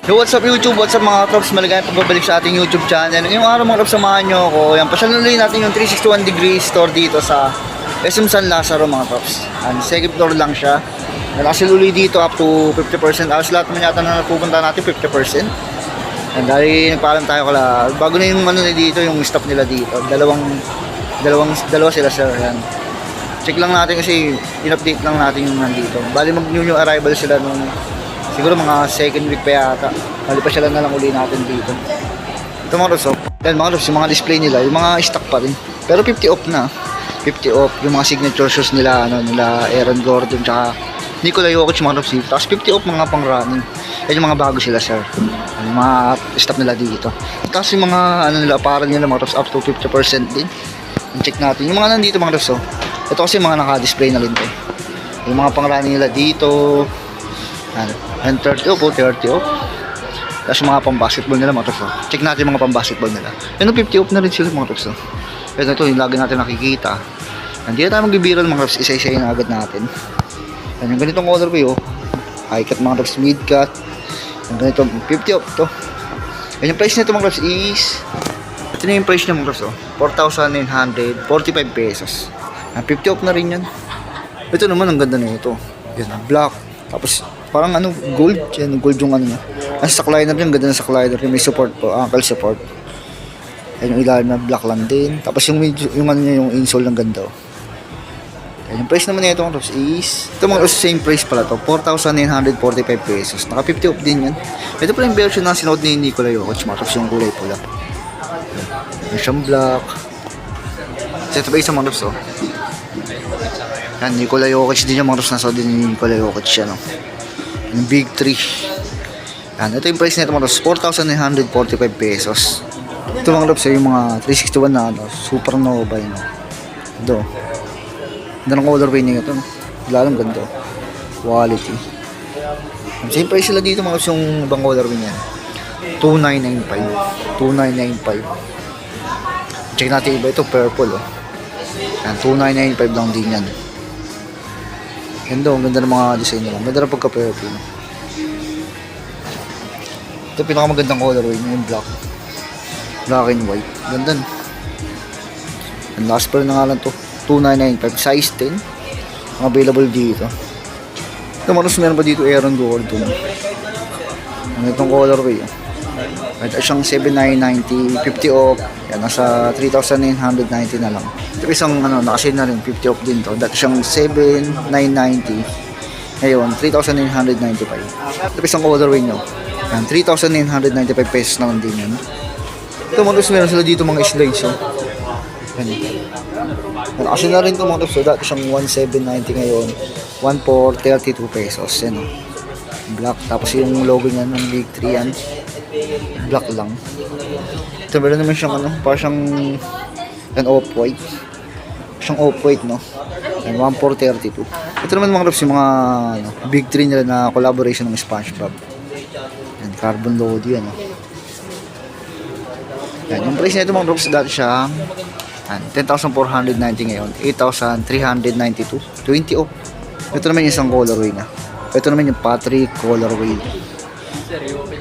Yo, what's up YouTube? What's up mga Trops? Maligayang pagbabalik sa ating YouTube channel. Ngayong araw mga Trops, samahan nyo ako. Yan, pasyaluloy natin yung 361 degree store dito sa SM San Lazaro mga Trops. And second floor lang siya. Nakasaluloy dito up to 50%. Alas lahat naman yata na napupunta natin 50%. And dahil nagpaalam tayo kala, bago na yung ano na dito, yung staff nila dito. Dalawa sila sir. Yan. Check lang natin kasi in-update lang natin yung nandito. Bali mag-new arrival sila nung siguro mga second week pa yata. Bali pa sila na lang uli natin dito. Ito mga Rosso. Yan mga Rosso, yung mga display nila, yung mga stock pa rin. Pero 50 off na. 50 off. Yung mga signature shoes nila, nila Aaron Gordon, tsaka Nikola Jokic mga Rosso. Tapos 50 off mga pang running. Yan yung mga bago sila sir. Yung mga stock nila dito. Tapos yung mga nila, apparel nila mga Rosso, up to 50% din. Check natin. Yung mga nandito mga Rosso. Ito kasi mga naka-display na rin to. Yung mga pang running nila dito. And 30 off, 30 off. Tapos mga pang-basketball nila mga Trops. Check natin yung mga pang-basketball nila. Yan 50 off na rin sila mga Trops. Ito yung lagi natin nakikita. Hindi na tayo mag-ibiral mga Trops. Isa-isayin na agad natin. Yan yung ganitong colorway oh. High cut mga Trops, mid cut. Yung ganito 50 off to. Yan yung price nito mga Trops is, ito na yung price niya mga Trops oh. 4,945 pesos. 50 off na rin yan. Ito naman ang ganda na ito. Yan, black. Tapos parang gold. Yan, gold yung ano niya. Ang sakliner niya, ang ganda ng sakliner. May support po, ankle support. Yan yung ilalim na black lang din. Tapos yung ano niya, yung insole ng ganda. Yan, yung price naman nito mga Trops is, ito mga same price pala to, 4,945 pesos. Naka 50 off din yan. Ito pala yung version na sinuot ni Nikola Jokic mga Trops, yung kulay pula. Yan siyang black. So ito ba isang mga Trops oh. Yan, Nikola Jokic din yung mga Trops, nasa din ni Nikola Jokic yan oh. Yung big 3. Yan, ito yung price nito mga Trops, 4,945 pesos. Ito mga Trops yung mga 361 na supernova yun. Ito. Ganda ng colorway niya ito. Lalang ganda. Quality. Same price sila dito mga Trops, yung ibang colorway niya. 2,995. 2,995. Check natin iba ito, purple oh. Yan, 2,995 lang din yan. Ganda, ang ganda ng mga design nila. Ganda ng pagka-purple. Ito pinakamagandang colorway niya, yung black. Black and white. Ganda. Ang last pair na nga lang to. 2,995. Size 10. Available dito. Ito manos meron pa dito Aaron Gordon. Ano itong colorway. Ito siyang 7,990. 50 off. Yan, nasa 3,990 na lang. Ito isang nakasin na rin, 50 off din to. Dati siyang 7,990. Ngayon, 3,995. Ito isang colorway nyo. Yan, 3,995 pesos naman din yan. Ito mga Trops, meron sila dito mga slides. Oh. Yan. Nakasin na rin ito mga Trops. So, dati siyang 1,790 ngayon. 1,432 pesos. Yan oh. Black. Tapos yung logo niya ng Big 3 yan. Black lang. Ito meron naman siyang parang siyang off-white. Siyang off-white no. And 1,432. Ito naman mga Trops yung mga Big 3 nila na collaboration ng SpongeBob. And carbon logo yan. Yan, yung price nito mga Trops dati siyang 10,490 ngayon. 8,392. 20 off. Ito naman yung isang colorway na. Ito naman yung Patrick colorway.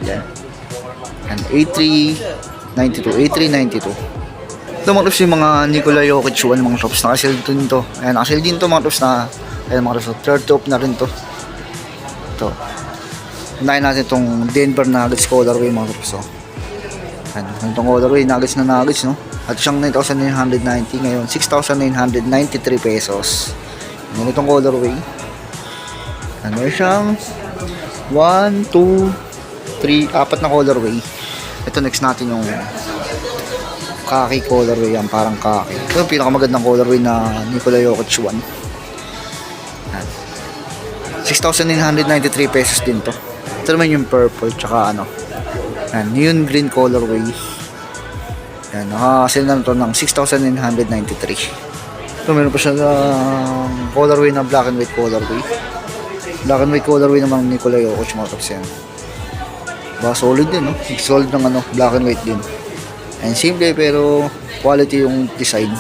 Yan. And A392. A392. Ito mga Trops yung mga Nikola Jokic 1 mga Trops. Nakasil din to. Ayan, nakasil din to mga Trops na. Ayan mga Trops. 30 off na rin to. Ito. Unahin natin itong Denver Nuggets colorway mga Trops. Ayan. Itong colorway. Nuggets na Nuggets no. At siyang 9,990. Ngayon 6,993 pesos. Ayan itong colorway. Ano siyang 1, 2, 3, 4 na colorway. Ito next natin yung khaki colorway yan, parang khaki. Ito yung pinakamagandang colorway na Nikola Jokic 1. 6,993 pesos din to. Ito naman yung purple tsaka yan, neon green colorway. Yan, nakasil na ito ng 6,993. Ito meron pa siya ng colorway na black and white colorway. Black and white colorway naman Nikola Jokic mga Trops yan. Solid din no. Solid ng black and white din. And simple pero quality yung design.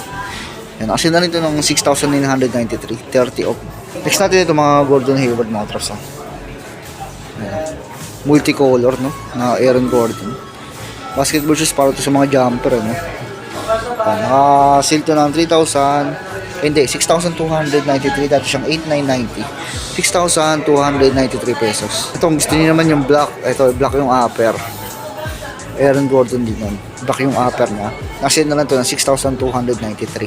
Yan, kasi na rin ito ng 6,993, 30 off. Next natin ito mga Gordon Hayward mga Trops. multicolor, no? Na Aaron Gordon. Basketball shoes para to sa mga jumper, no? Naka-sale to ng 6,293, dati siyang 8,990. 6,293 pesos. Ito, kung gusto niyo naman yung black, ito, black yung upper. Aaron Gordon din nun. Black yung upper niya. Naka-sale na lang to ng 6,293.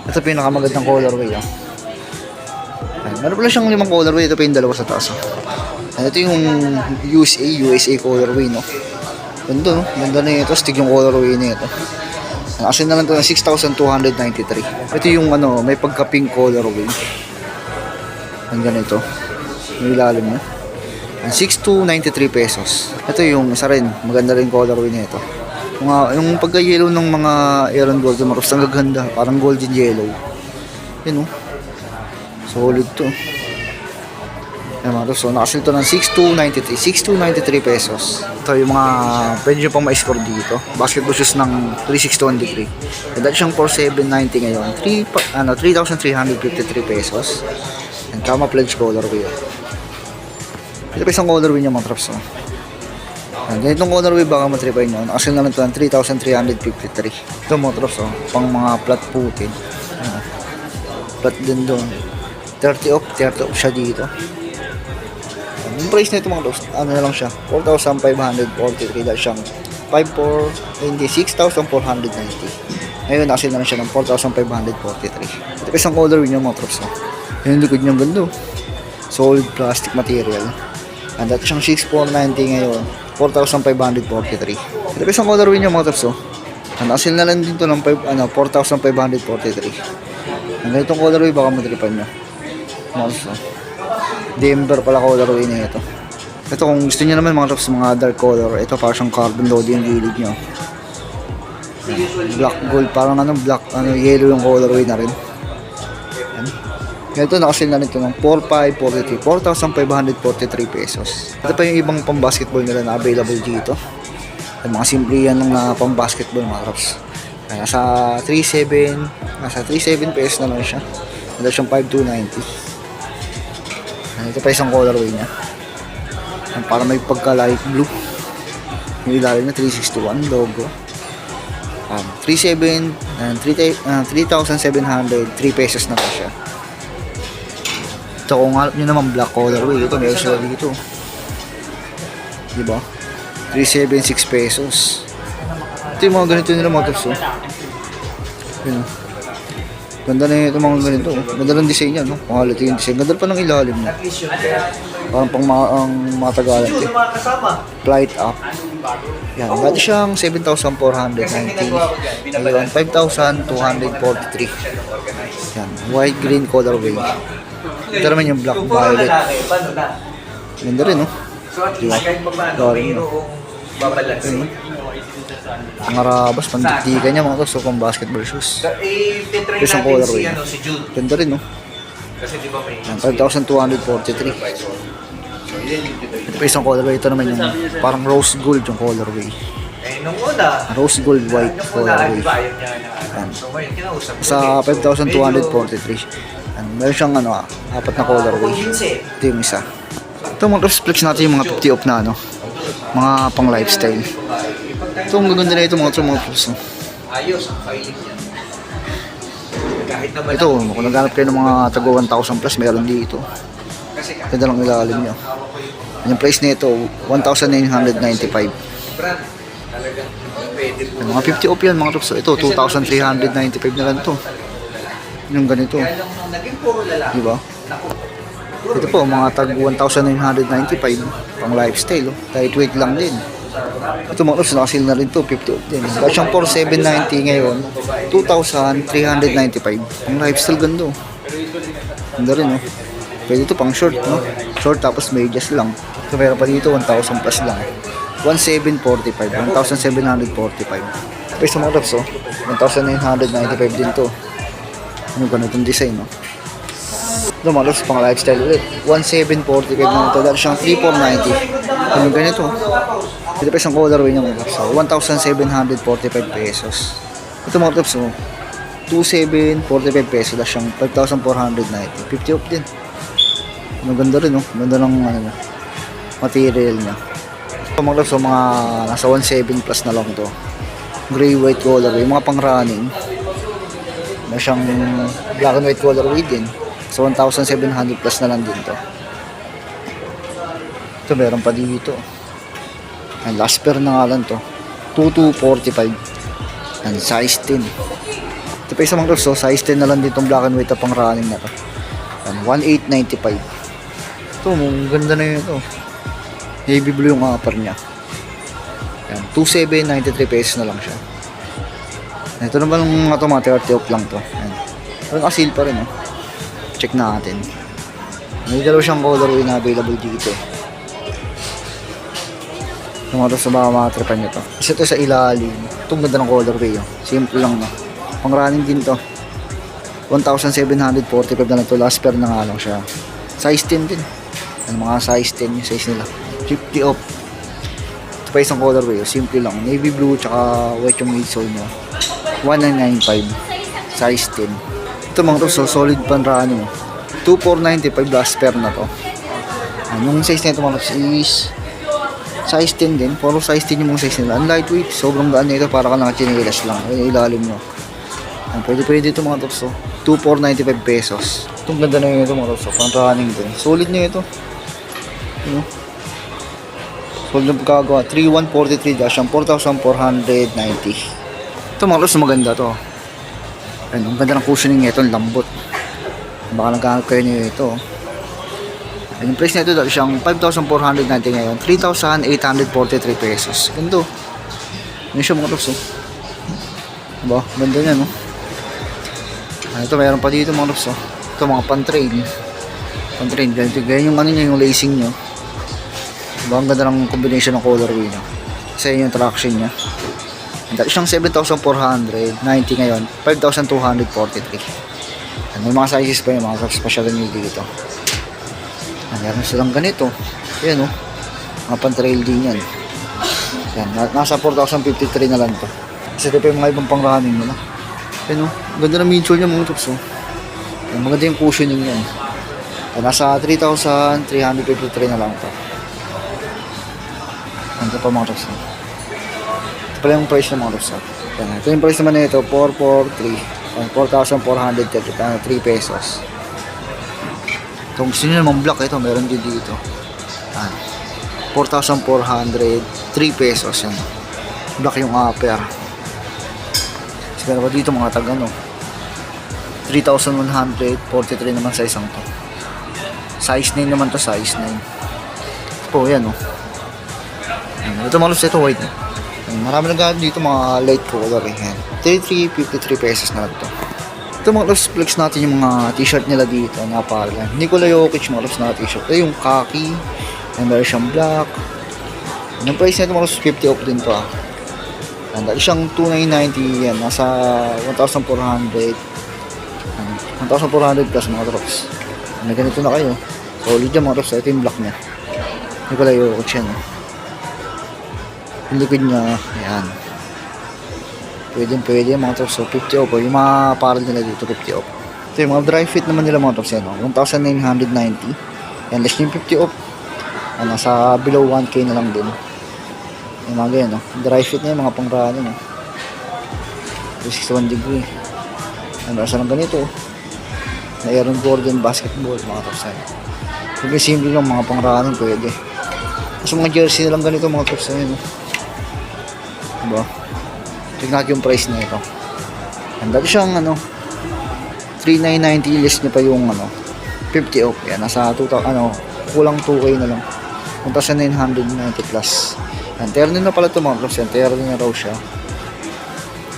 Ito pinakamagandang colorway, ah. Meron pala siyang 5 colorway. Ito pa yung dalawa sa taas, ah. Ito yung USA colorway, no? Ganda, no? Ganda na ito. Stick yung colorway na ito. Nakasin na lang ito ng 6,293. Ito yung may pagka-pink colorway. Ang ganito. Yung ilalim niya. 6,293 pesos. Ito yung isa rin. Maganda rin colorway na ito. Yung pagka-yellow ng mga Aaron Gordon Maros, ang gaganda. Parang golden yellow. Yun, no? Solid to. So, nakasil to ng 6,293 pesos. Ito yung mga pwede nyo pang ma-score dito. Basketball shoes ng 361 degree. Dahil siyang 4,790 ngayon. 3,353 pesos. And tama pledge colorway. Ito pa isang colorway niya mga traps. Ganitong colorway baka matripay nyo. Nakasil na lang ito ng 3,353. Ito mga traps. Pang mga flat putin. Flat din doon. 30 off siya dito. Yung price na ito mga dost, na lang siya, 4,543 dahil siyang 6,490. Ngayon nakasil na lang siya ng 4,543. Ito pa isang colorway niya mga trops. Yung likod niyang ganda. Solid plastic material. And dati siyang 6,490 ngayon, 4,543. Ito pa isang colorway niya mga trops. Nakasil na lang din ito ng 4,543. Ang ganitong colorway baka matripan niya. Mga trops. Denver pala colorway na ito. Ito kung gusto niyo naman mga tops, mga dark color, ito parang siyang carbon load yung gilid nyo. Black gold, parang yellow yung colorway na rin. Ito nakasil na nito ng 4,543, 4,543 pesos. Ito pa yung ibang pang basketball nila na available dito. Yung mga simple yan ng pang basketball mga tops. Nasa 3,700 pesos na lang siya. Ito siyang 5,290. Ito pa isang colorway niya. Para may pagka light blue. Yung ilalim na 361 logo. 3,703 pesos na pa siya. Ito kung alam nyo naman black colorway. Ito meron siya dito. Diba? 376 pesos. Ito yung mga ganito nila mga tops. Yun. Ganda na ito mga ganito. Ganda ng design yan, no? Quality yung design. Ganda pa ng ilalim niya. Parang pang matagalan. Flight up. Yan. Dati siyang 7,490. Ngayon, 5,243. Yan. White green colorway. Ito naman yung black violet. Ganda rin, no? Diba? Gawin nyo. Ayun. Ang arabas, pandikdikan niya mga to. So, pang basketball shoes. Isang colorway. Ganda rin, no? 5,243. Ito pa isang colorway. Ito naman yung parang rose gold yung colorway. Rose gold white colorway. Sa 5,243. Meron siyang apat na colorway. Ito yung isa. Ito mga flex natin yung mga 50 off na mga pang lifestyle. Ito ang gaganda na ito mga trups. Ayos ang filing yan. Ito, kung naghanap kayo ng mga tago 1,000 plus, meron dito. Ganda lang ilalim nyo. Yung price na ito, 1,995. Mga 50 off yan mga trups. Ito, 2,395 na lang ito. Yung ganito. Diba? Ito po, mga tag 1,995 pang lifestyle. Lightweight lang din. Ito mga trups, nakasil na rin ito, 50 off din. Dahil siyang 4,790 ngayon, 2,395. Pang lifestyle ganda. Ganda rin, no? Pwede ito pang short, no? Short tapos medyas lang. So, meron pa dito, 1,000 plus lang. 1,745. 1,745. Pwede mga trups, 1,995 din to. Ano ganitong design, no? Ito mga trups, pang lifestyle ulit. 1,745 na ito. Dahil siyang 3,490. Ano ganito? Ito pa isang colorway niya mga trups. 1,745 pesos. Ito mga trups, 2,745 pesos. Dahil siyang 5,490. 50 off din. Ang ganda rin, no? Ganda ng material niya. Mga loves, so mga nasa 1.7 plus na lang to. Gray white colorway, mga pang running. May siyang black and white colorway din. So 1,700 plus na lang din to. Ito meron pa dito. Ang last pair na nga lang to. 2245. And size 10. Ito pa isa mga loves, so size 10 na lang dito black and white na pang running na to. And 1,895. Ito, ganda na yun ito. Navy blue yung upper niya. Yan, 2,793 pesos na lang siya. Ito naman yung mga ito, mga 30 off lang to. Yan. Parang asil pa rin, oh. Check natin. May dalawa siyang colorway na available dito. Yung mga ito sa mga tripan nyo to. Isa ito sa ilalim. Itong ganda ng colorway, oh. Simple lang, no. Pang running din to. 1,745 na lang to. Last pair na nga lang siya. Size 10 din. Yung mga size 10 yung size nila. 50 off. Ito pa isang colorway, simple lang. Navy blue tsaka white yung midsole nyo. 1,995. Size 10. Ito mga to, so solid pan running. 2,495 last pair na to. Yung size nito mga to is size 10 din. Puro size 10 yung mga size nila. Ang lightweight. Sobrang gaan nito para ka lang chinilas lang. Yung ilalim nyo. Pwede ito mga to. So 2,495 pesos. Itong ganda na yun ito mga to. So pan running din. Solid nyo ito. Solid na pagkagawa. 3,143 dash ang 4,490. Ito mga loves, maganda to. Ayun, ang ganda ng cushioning nito, ang lambot. Baka nagkahanap kayo nyo ito. Ayun, yung price nito dahil siyang 5,490 ngayon, 3,843 pesos. Ganda. Yun siya mga loves, oh. Diba? Ganda niya, no? Ito, mayroon pa dito mga loves, oh. Ito mga pan-train. Pan-train, ganyan yung ano niya, yung lacing nyo. Diba? Ang ganda ng combination ng colorway niya. Isa yun yung traction niya. Dahil siyang 7,490 ngayon, 5,243. May mga sizes pa yung mga special nyo dito. Meron silang ganito. Ayan, oh. Mga pan-trail din yan. Yan, nasa 4,053 na lang to. Kasi ito pa yung mga ibang pang-running nila. Ayan, oh. Ganda ng midsole niya mga tops, oh. Yan, maganda yung cushioning yan. Yan, nasa 3,353 na lang to. Ito pa mga tops, oh. Pala yung price ng mga loves. Ito yung price naman nito, 443. 4,433 pesos. Kung gusto nyo naman black, ito meron din dito. 4,403 pesos yan. Black yung upper. Siguro pa dito mga tag ano, 3,143 naman sa isang to. Size 9 naman to, size 9. Po yan, oh. Ito mga loves, ito white. Marami na gamit dito mga light color, eh. 3,353 pesos na ito. Ito mga loves, flex natin yung mga t-shirt nila dito na parang Nikola Jokic mga loves na t-shirt. Ito yung khaki, and meron siyang black. Yung price nito mga loves, 50 off din to, ah. And dahil siyang 2,990 yan, nasa 1,400 plus mga loves. May ganito na kayo. Solid yan mga loves. Ito yung black niya, Nikola Jokic yan, eh. Yung liquid niya, ayan. Pwede yung mga tops, so 50 off. Yung mga paral nila dito, 50 off. Ito yung mga dry fit naman nila mga tops, yan, 1,990. Yan, less yung 50 off. Yan, nasa below 1K na lang din. Yung mga ganyan, no? Dry fit na yung mga pang-running, no? 61 degree. Yan, nasa lang ganito, na Aaron Gordon basketball, mga tops, yan. Simple lang, mga pang-running, pwede. Kasi mga jersey na lang ganito, mga tops, yan, no? Diba? Check natin yung price na ito. And dati siyang ano 3,990, list niya pa yung ano 50 off. Yan, nasa 2,000 ano, kulang 2K na lang. 1,990 plus. Yan, terno na pala ito mga plus. Yan, terno na raw siya.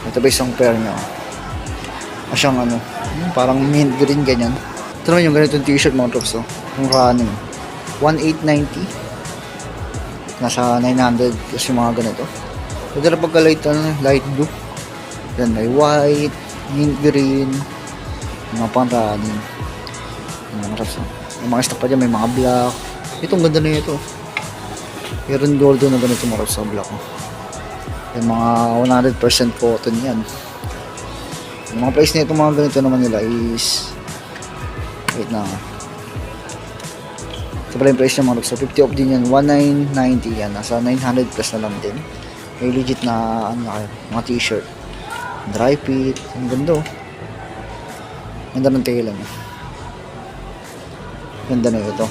Ito ba isang pair niya? Siyang ano, parang mint green ganyan. Ito naman yung ganitong t-shirt mga plus, oh. Yung running 1,890. Nasa 900 plus yung mga ganito. Pwede na pagka-light, light blue. Yan, may white, mint green, mga pang-running. Yung mga stock pa dyan, may mga black. Itong ganda na ito. Aaron Gordon na ganito mga sa black. Yung mga 100% cotton yan. Yung mga price na itong mga ganito naman nila is, wait na, Ito pala yung price niya mga Robs. So 50 off din yan. 1990 yan. Nasa 900 plus na lang din. May legit na mga t-shirt. Dry fit. Ang ganda oh. Ganda ng tela niya. Ganda na ito.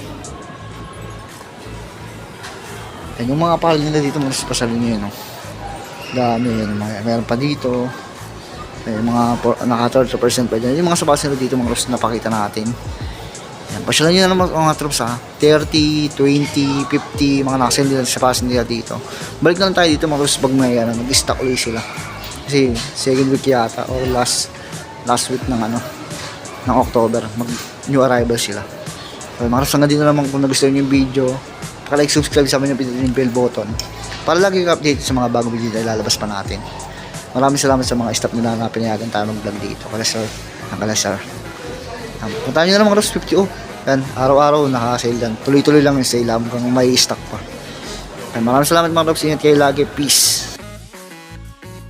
Yan yung mga apparel nila dito. Mas pasalin nyo yun oh. Dami yun. Meron pa dito. May mga naka 30% pa dyan. Yung mga sapatos nila dito mga Robs napakita natin. Yan. Pasyalan nyo na naman mga troops ha. 30, 20, 50. Mga nakasend nila sa sapatos nila dito. Balik na lang tayo dito mga Robs pag may nag-stock ulit sila. Kasi second week yata or last week ng ng October. Mag new arrival sila. So mga Robs hanggang dito naman kung nagustuhan nyo yung video. Paka-like, subscribe sa amin yung pindutin yung bell button. Para lagi yung update sa mga bagong video na ilalabas pa natin. Maraming salamat sa mga staff nila na pinayagan tayo mag-vlog dito. Kalasar. Puntahan nyo na mga Robs 50 oh. Yan, araw-araw naka-sale yan. Tuloy-tuloy lang yung sale hanggang may stock pa. Yan, maraming salamat mga Robs. Ingat kayo lagi. Peace.